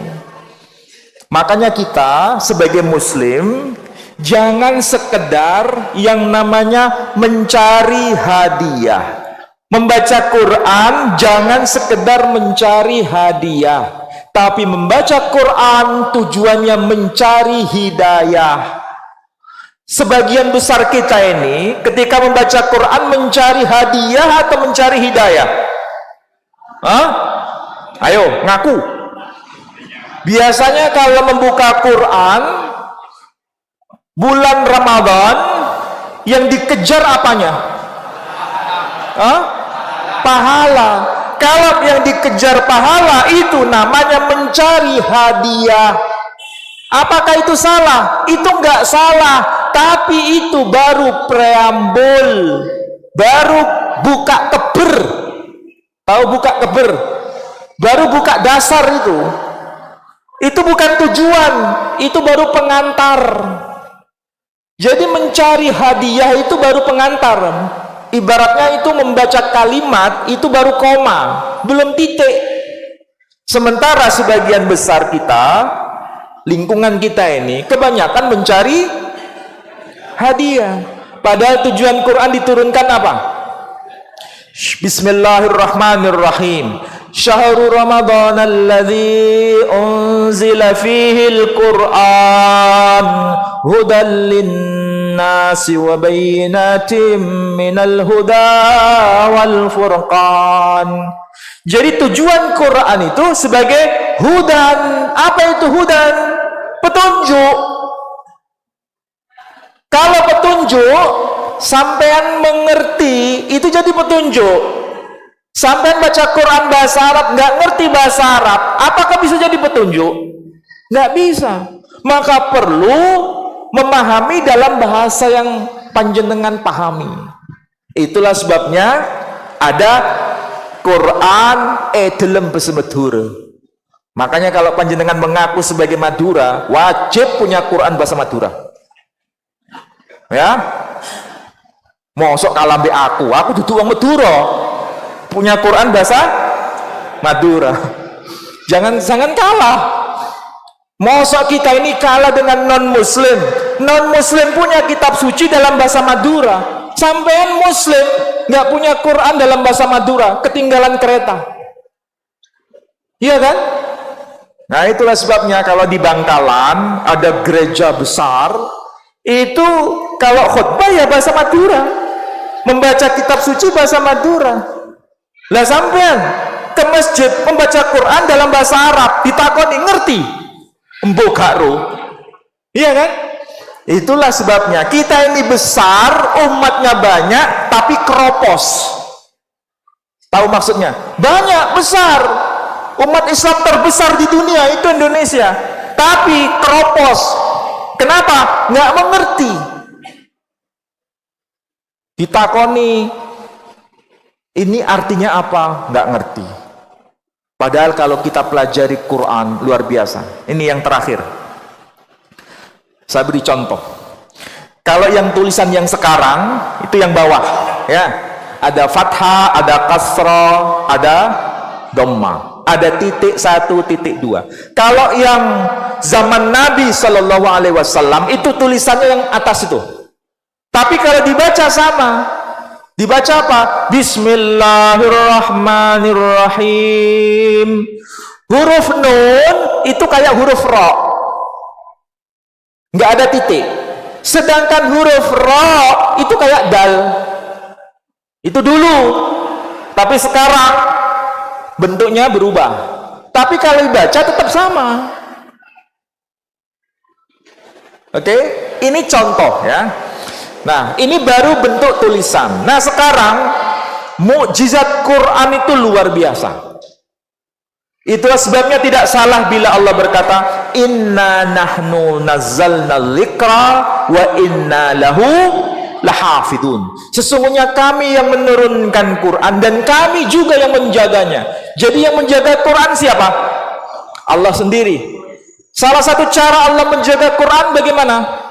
Makanya kita sebagai Muslim jangan sekedar yang namanya mencari hadiah. Membaca Quran jangan sekedar mencari hadiah, tapi membaca Quran tujuannya mencari hidayah. Sebagian besar kita ini ketika membaca Quran mencari hadiah atau mencari hidayah? Ayo ngaku. Biasanya kalau membuka Quran bulan Ramadan, yang dikejar apanya? Pahala. Kalau yang dikejar pahala itu namanya mencari hadiah. Apakah itu salah? Itu enggak salah, tapi itu baru preambul, baru buka keber. Tahu buka keber? Baru buka dasar itu. Itu bukan tujuan, itu baru pengantar. Jadi mencari hadiah itu baru pengantar. Ibaratnya itu membaca kalimat itu baru koma, belum titik. Sementara sebagian besar kita, lingkungan kita ini kebanyakan mencari hadiah. Padahal tujuan Quran diturunkan apa? Bismillahirrahmanirrahim. Syahrul Ramadan alladzi unzila fihi al-Qur'an hudan lin-nasi wa bayyinatin minal huda wal furqan. Jadi tujuan Quran itu sebagai hudan. Apa itu hudan? Petunjuk. Kalau petunjuk sampean mengerti, itu jadi petunjuk. Sampai baca Quran bahasa Arab nggak ngerti bahasa Arab, apakah bisa jadi petunjuk? Nggak bisa. Maka perlu memahami dalam bahasa yang panjenengan pahami. Itulah sebabnya ada Quran dalam bahasa Madura. Makanya kalau panjenengan mengaku sebagai Madura, wajib punya Quran bahasa Madura. Ya, mosok kalah be aku duduk wong Madura. Punya Quran bahasa Madura. Jangan kalah. Mosok kita ini kalah dengan non-muslim. Non-muslim punya kitab suci dalam bahasa Madura. Sampean muslim nggak punya Quran dalam bahasa Madura, ketinggalan kereta. Iya kan? Nah, itulah sebabnya kalau di Bangkalan ada gereja besar, itu kalau khutbah ya bahasa Madura. Membaca kitab suci bahasa Madura. Lah sampean ke masjid membaca Quran dalam bahasa Arab, ditakoni ngerti? Mbok garo. Iya kan? Itulah sebabnya kita ini besar, umatnya banyak, tapi keropos. Tahu maksudnya? Banyak, besar. Umat Islam terbesar di dunia itu Indonesia, tapi keropos. Kenapa? Nggak mengerti. Ditakoni, ini artinya apa? Nggak ngerti. Padahal kalau kita pelajari Quran, luar biasa. Ini yang terakhir. Saya beri contoh. Kalau yang tulisan yang sekarang, itu yang bawah. Ya, ada fathah, ada kasrah, ada dhamma. Ada titik 1, titik 2. Kalau yang zaman Nabi Shallallahu Alaihi Wasallam, itu tulisannya yang atas itu. Tapi kalau dibaca sama. Dibaca apa? Bismillahirrahmanirrahim. Huruf nun itu kayak huruf ra. Nggak ada titik. Sedangkan huruf ra itu kayak dal. Itu dulu. Tapi sekarang bentuknya berubah. Tapi kalau dibaca tetap sama. Oke? Ini contoh ya. Nah, ini baru bentuk tulisan. Nah, sekarang mukjizat Quran itu luar biasa. Itulah sebabnya tidak salah bila Allah berkata, "Inna nahnu nazzalna dzikra wa inna lahu lahafidun." Sesungguhnya kami yang menurunkan Quran dan kami juga yang menjaganya. Jadi yang menjaga Quran siapa? Allah sendiri. Salah satu cara Allah menjaga Quran bagaimana?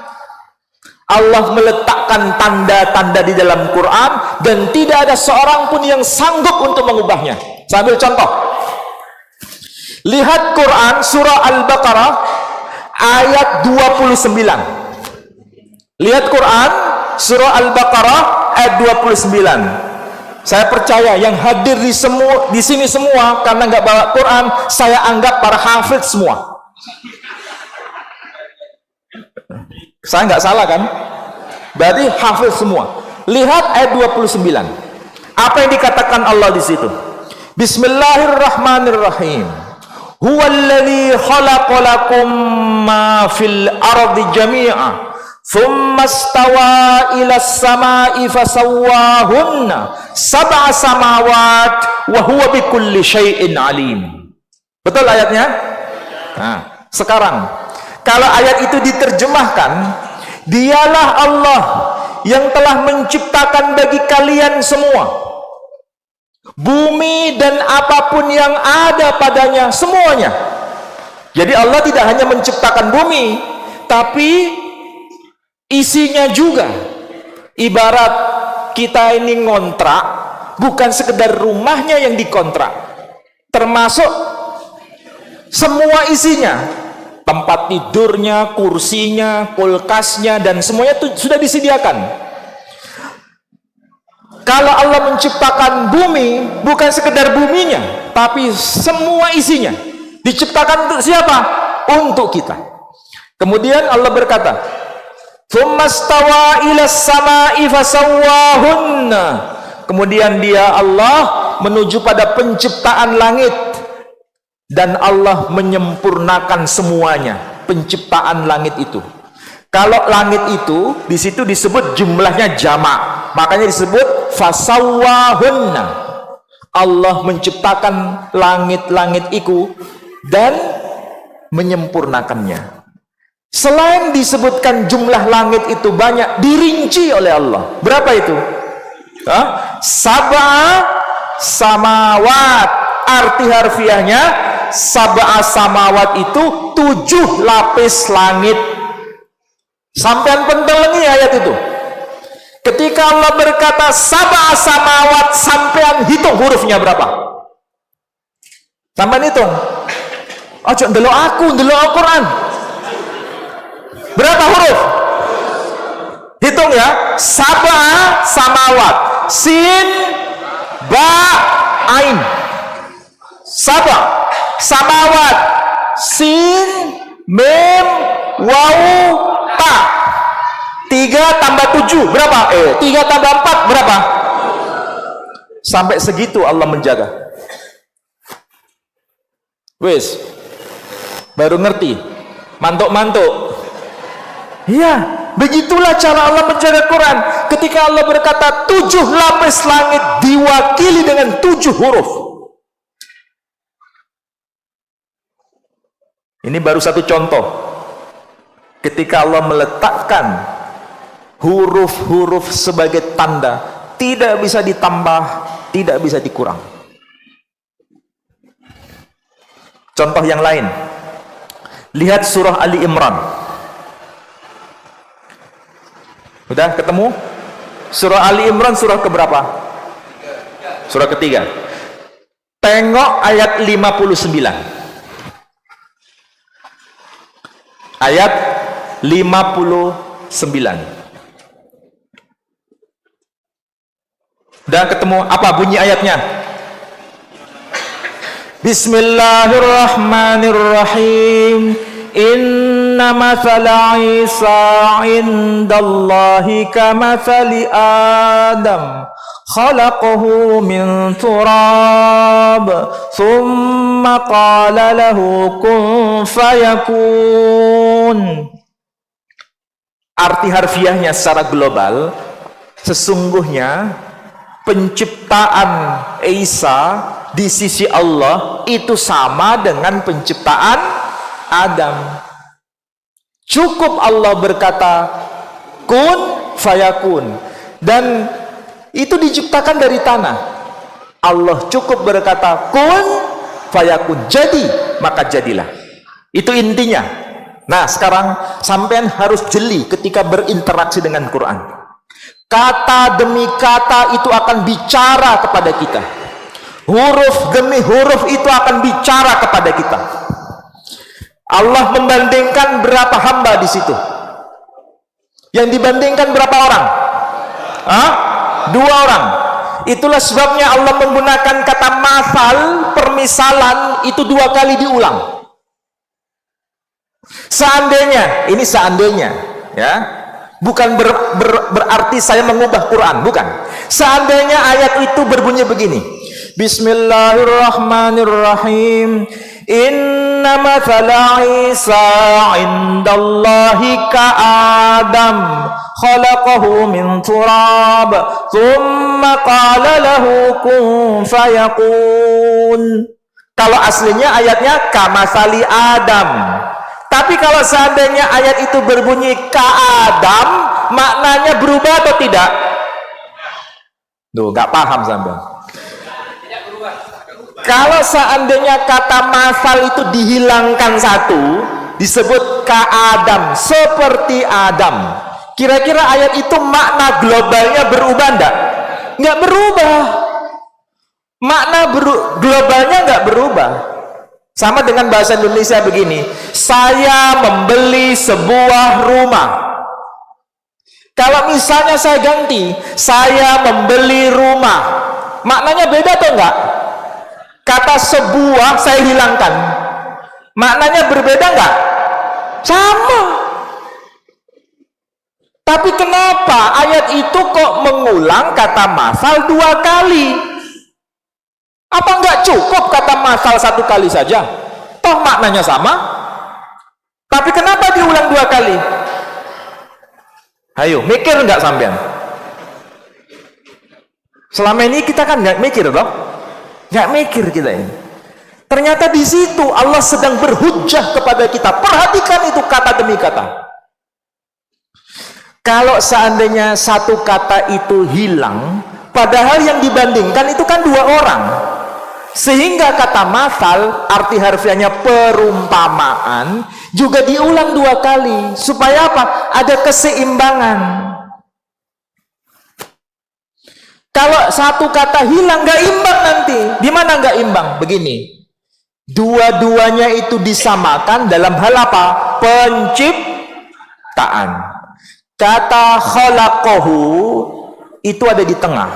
Allah meletakkan tanda-tanda di dalam Quran dan tidak ada seorang pun yang sanggup untuk mengubahnya. Saya ambil contoh. Lihat Quran surah Al-Baqarah ayat 29. Lihat Quran surah Al-Baqarah ayat 29. Saya percaya yang hadir di sini semua karena nggak bawa Quran, saya anggap para hafidz semua. Saya nggak salah kan? Berarti hafidz semua. Lihat ayat 29. Apa yang dikatakan Allah di situ? Bismillahirrahmanirrahim. Huwallazi khalaqa lakum ma fil ardi jami'a, thumma istawa ila as-sama'i fasawwahunna sab'a samawat wa huwa bikulli syai'in alim. Betul ayatnya? Nah, sekarang kalau ayat itu diterjemahkan, dialah Allah yang telah menciptakan bagi kalian semua bumi dan apapun yang ada padanya, semuanya. Jadi Allah tidak hanya menciptakan bumi, tapi isinya juga. Ibarat kita ini ngontrak, bukan sekedar rumahnya yang dikontrak, termasuk semua isinya. Tempat tidurnya, kursinya, kulkasnya, dan semuanya itu sudah disediakan. Kalau Allah menciptakan bumi, bukan sekedar buminya, tapi semua isinya. Diciptakan untuk siapa? Untuk kita. Kemudian Allah berkata, "Tsummastawa ilas sama'i fasawwahunna." Kemudian dia Allah menuju pada penciptaan langit, dan Allah menyempurnakan semuanya, penciptaan langit itu. Kalau langit itu di situ disebut jumlahnya jamak, makanya disebut fasawwahunna. Allah menciptakan langit-langit itu dan menyempurnakannya. Selain disebutkan jumlah langit itu banyak, dirinci oleh Allah. Berapa itu? Sab'a samawat. Arti harfiahnya sab'a samawat itu 7 lapis langit. Sampean pentelengi ayat itu. Ketika Allah berkata sab'a samawat, sampean hitung hurufnya berapa? Sampean hitung. Ojo ndelok aku, ndelok Al-Qur'an. Berapa huruf? Hitung ya. Sab'a samawat. Sin, ba, ain. Sab'a samawat. Sin, mim, waw, ta. 3 tambah 7 berapa? 3 tambah 4 berapa? Sampai segitu Allah menjaga. Wis, baru ngerti. Mantuk-mantuk. Iya, begitulah cara Allah menjaga Quran. Ketika Allah berkata 7 lapis langit diwakili dengan 7 huruf. Ini baru satu contoh. Ketika Allah meletakkan huruf-huruf sebagai tanda, tidak bisa ditambah, tidak bisa dikurang. Contoh yang lain, lihat surah Ali Imran. Udah ketemu? Surah Ali Imran surah keberapa? Surah ketiga. Tengok ayat 59. Ayat 59. Udah ketemu? Apa bunyi ayatnya? Bismillahirrahmanirrahim. Inna mathala Isa indallahi kamathali Adam, khalaqahu min turab, thumma qala lahu kun fayakun. Arti harfiahnya secara global, sesungguhnya penciptaan Isa di sisi Allah itu sama dengan penciptaan Adam. Cukup Allah berkata kun fayakun, dan itu diciptakan dari tanah. Allah cukup berkata kun fayakun, jadi maka jadilah. Itu intinya. Nah, sekarang sampean harus jeli ketika berinteraksi dengan Quran. Kata demi kata itu akan bicara kepada kita. Huruf demi huruf itu akan bicara kepada kita. Allah membandingkan berapa hamba di situ? Yang dibandingkan berapa orang? 2 orang. Itulah sebabnya Allah menggunakan kata masal, permisalan, itu 2 kali diulang. Seandainya, ini seandainya, ya, bukan berarti saya mengubah Quran, bukan. Seandainya ayat itu berbunyi begini, Bismillahirrahmanirrahim. Inna mathala Isa indallahi ka'adam, khalaqahu min turab, thumma qala lahu kun fayakun. Kalau aslinya ayatnya kamathali Adam. Tapi kalau seandainya ayat itu berbunyi ka'adam, maknanya berubah atau tidak? Duh, gak paham sampai. Kalau seandainya kata masal itu dihilangkan satu, disebut ka'adam, seperti Adam. Kira-kira ayat itu makna globalnya berubah enggak? Enggak berubah. Makna globalnya enggak berubah. Sama dengan bahasa Indonesia begini, saya membeli sebuah rumah. Kalau misalnya saya ganti, saya membeli rumah, maknanya beda atau enggak? Kata sebuah saya hilangkan, maknanya berbeda enggak? Sama. Tapi kenapa ayat itu kok mengulang kata masal 2 kali? Apa enggak cukup kata masal 1 kali saja? Toh maknanya sama. Tapi kenapa diulang 2 kali? Ayo, mikir enggak sampean? Selama ini kita kan enggak mikir toh? Enggak mikir kita ini. Ternyata di situ Allah sedang berhujjah kepada kita. Perhatikan itu kata demi kata. Kalau seandainya 1 kata itu hilang, padahal yang dibandingkan itu kan 2 orang. Sehingga kata masal, arti harfiahnya perumpamaan, juga diulang 2 kali. Supaya apa? Ada keseimbangan. Kalau 1 kata hilang, nggak imbang nanti. Di mana nggak imbang? Begini. Dua-duanya itu disamakan dalam hal apa? Penciptaan. Kata khalaqahu itu ada di tengah.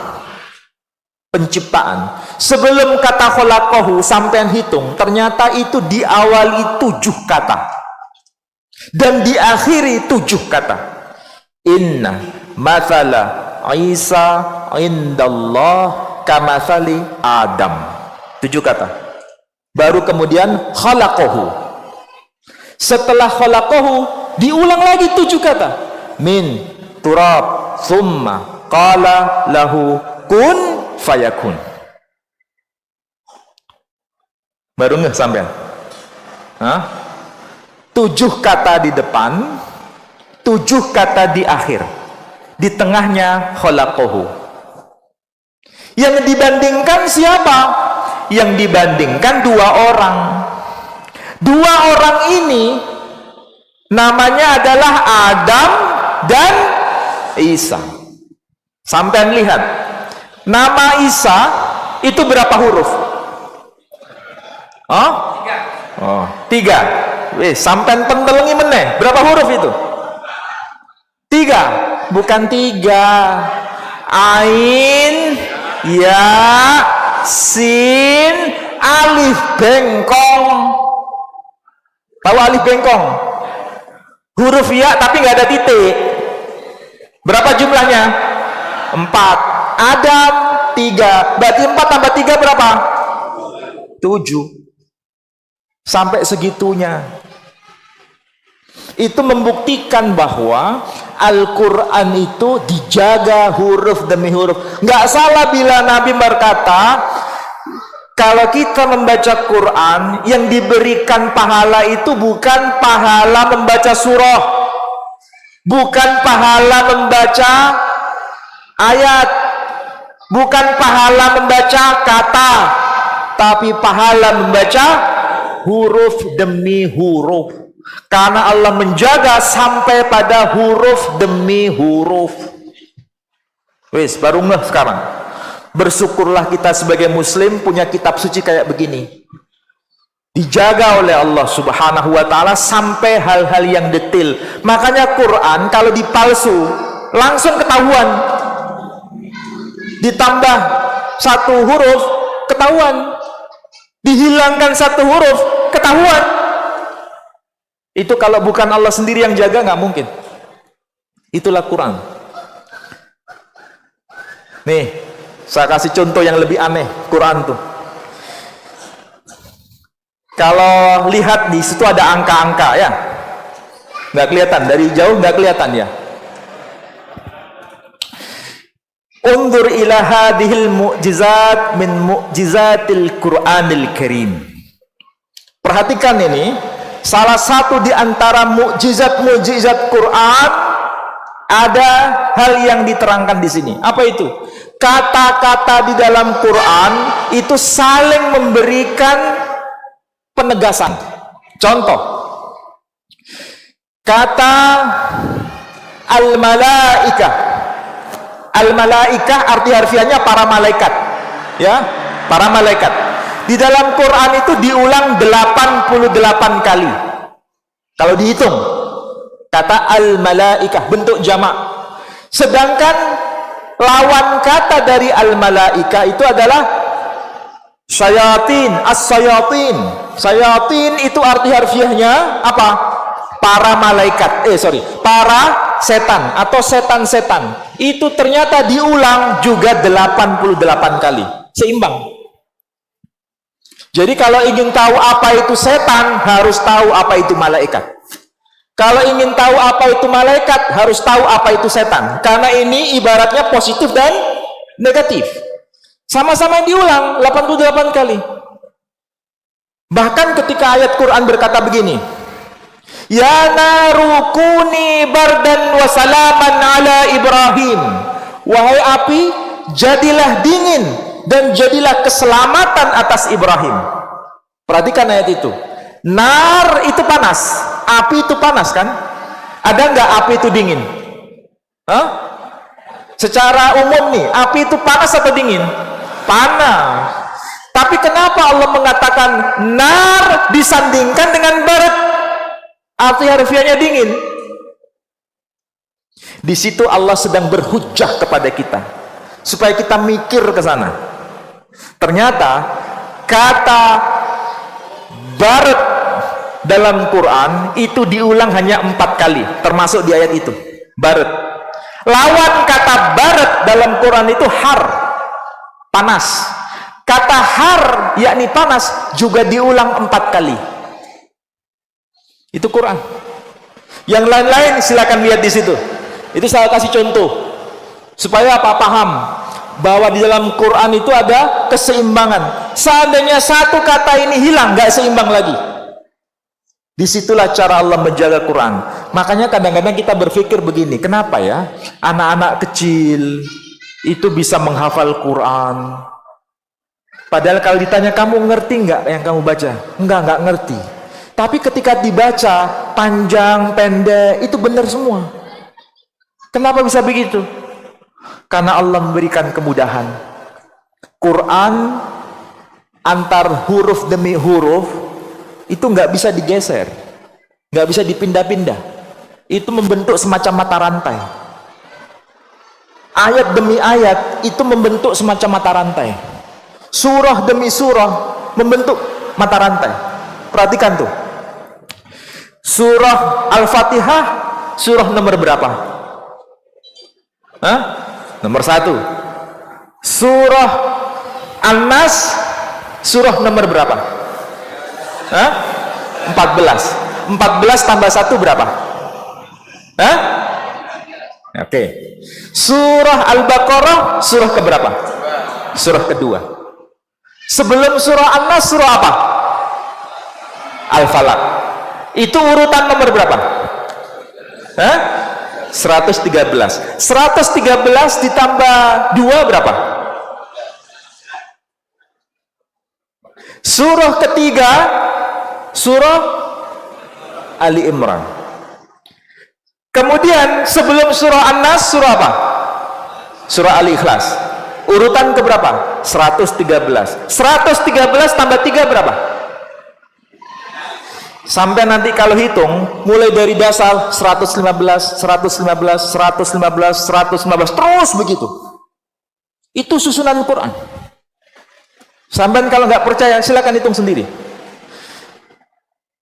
Penciptaan. Sebelum kata khalaqahu sampean hitung, ternyata itu diawali 7 kata dan diakhiri 7 kata. Inna mathala Isa indallah kamathali Adam. 7 kata. Baru kemudian khalaqahu. Setelah khalaqahu diulang lagi 7 kata. Min turab thumma qala lahu kun fayakun. Baru nggak sampean? 7 kata di depan, 7 kata di akhir, di tengahnya khalaqahu. Yang dibandingkan siapa? Yang dibandingkan 2 orang. 2 orang ini namanya adalah Adam dan Isa. Sampean lihat, nama Isa itu berapa huruf? 3. Sampean pentelengi meneh, berapa huruf itu? 3. Bukan 3. Ain, ya, sin, alif bengkong. Tahu alif bengkong? Huruf ya tapi nggak ada titik. Berapa jumlahnya? 4. Adam 3. Berarti 4 tambah 3 berapa? 7. Sampai segitunya. Itu membuktikan bahwa Al-Quran itu dijaga huruf demi huruf. Nggak salah bila Nabi berkata, kalau kita membaca Quran, yang diberikan pahala itu bukan pahala membaca surah, bukan pahala membaca ayat, bukan pahala membaca kata, tapi pahala membaca huruf demi huruf. Karena Allah menjaga sampai pada huruf demi huruf. Wis, baru ngeh sekarang. Bersyukurlah kita sebagai muslim punya kitab suci kayak begini. Dijaga oleh Allah Subhanahu wa taala sampai hal-hal yang detail. Makanya Quran kalau dipalsu langsung ketahuan. Ditambah 1 huruf ketahuan. Dihilangkan 1 huruf ketahuan. Itu kalau bukan Allah sendiri yang jaga nggak mungkin. Itulah Quran. Nih, saya kasih contoh yang lebih aneh Quran tuh. Kalau lihat di situ ada angka-angka ya, nggak kelihatan dari jauh, nggak kelihatan ya. Undur ila hadhil mu'jizat min mu'jizatil Qur'anil Karim. Perhatikan ini. Salah satu di antara mukjizat-mukjizat Quran ada hal yang diterangkan di sini. Apa itu? Kata-kata di dalam Quran itu saling memberikan penegasan. Contoh, kata al-malaikah. Al-malaikah arti harfiahnya para malaikat. Ya, para malaikat. Di dalam Quran itu diulang 88 kali. Kalau dihitung, kata al-malaikah bentuk jamak. Sedangkan lawan kata dari al-malaika itu adalah syayatin, as-syayatin. Syayatin itu arti harfiahnya apa? Para malaikat. Para setan atau setan-setan. Itu ternyata diulang juga 88 kali. Seimbang. Jadi kalau ingin tahu apa itu setan, harus tahu apa itu malaikat. Kalau ingin tahu apa itu malaikat, harus tahu apa itu setan. Karena ini ibaratnya positif dan negatif. Sama-sama diulang 88 kali. Bahkan ketika ayat Quran berkata begini, ya naru kuni bardan wa salaman ala Ibrahim. Wahai api, jadilah dingin dan jadilah keselamatan atas Ibrahim. Perhatikan ayat itu. Nar itu panas, api itu panas kan? Ada nggak api itu dingin? Hah? Secara umum nih, api itu panas atau dingin? Panas. Tapi kenapa Allah mengatakan nar disandingkan dengan barat? Arti harfiahnya dingin. Di situ Allah sedang berhujjah kepada kita supaya kita mikir ke sana. Ternyata kata barat dalam Quran itu diulang hanya 4 kali, termasuk di ayat itu. Barat. Lawan kata barat dalam Quran itu har, panas. Kata har, yakni panas, juga diulang 4 kali. Itu Quran. Yang lain-lain silakan lihat di situ. Itu saya kasih contoh supaya apa? Paham bahwa di dalam Quran itu ada keseimbangan. Seandainya satu kata ini hilang, nggak seimbang lagi. Disitulah cara Allah menjaga Quran. Makanya kadang-kadang kita berpikir begini, kenapa ya anak-anak kecil itu bisa menghafal Quran? Padahal kalau ditanya, kamu ngerti nggak yang kamu baca? Nggak ngerti. Tapi ketika dibaca, panjang, pendek, itu benar semua. Kenapa bisa begitu? Karena Allah memberikan kemudahan. Quran antar huruf demi huruf itu nggak bisa digeser, nggak bisa dipindah-pindah. Itu membentuk semacam mata rantai. Ayat demi ayat itu membentuk semacam mata rantai. Surah demi surah membentuk mata rantai. Perhatikan tuh. Surah Al-Fatihah, surah nomor berapa? Hah? Nomor 1. Surah An-Nas, surah nomor berapa? Hah? 14. 14 tambah 1 berapa? Hah? Oke. Surah Al-Baqarah, surah keberapa? Surah kedua. Sebelum surah An-Nas, surah apa? Al-Falaq. Itu urutan nomor berapa? Hah? 113. 113 ditambah 2 berapa? Surah ketiga, surah Ali Imran. Kemudian sebelum surah An-Nas, surah apa? Surah Al-Ikhlas. Urutan keberapa? 113. 113 tambah 3 berapa? Sampai nanti kalau hitung, mulai dari dasar 115, 115, 115, 115, terus begitu. Itu susunan Quran. Sampai kalau nggak percaya, silakan hitung sendiri.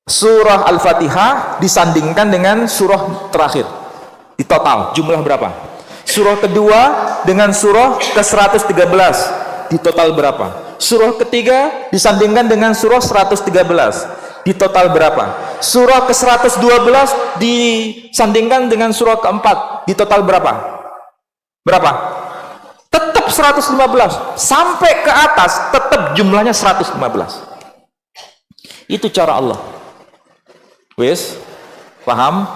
Surah Al-Fatihah disandingkan dengan surah terakhir. Di total, jumlah berapa? Surah kedua dengan surah ke-113. Di total berapa? Surah ketiga disandingkan dengan surah 113. Di total berapa? Surah ke-112 disandingkan dengan surah keempat. Di total berapa? Berapa? Tetap 115. Sampai ke atas tetap jumlahnya 115. Itu cara Allah. Wes? Paham?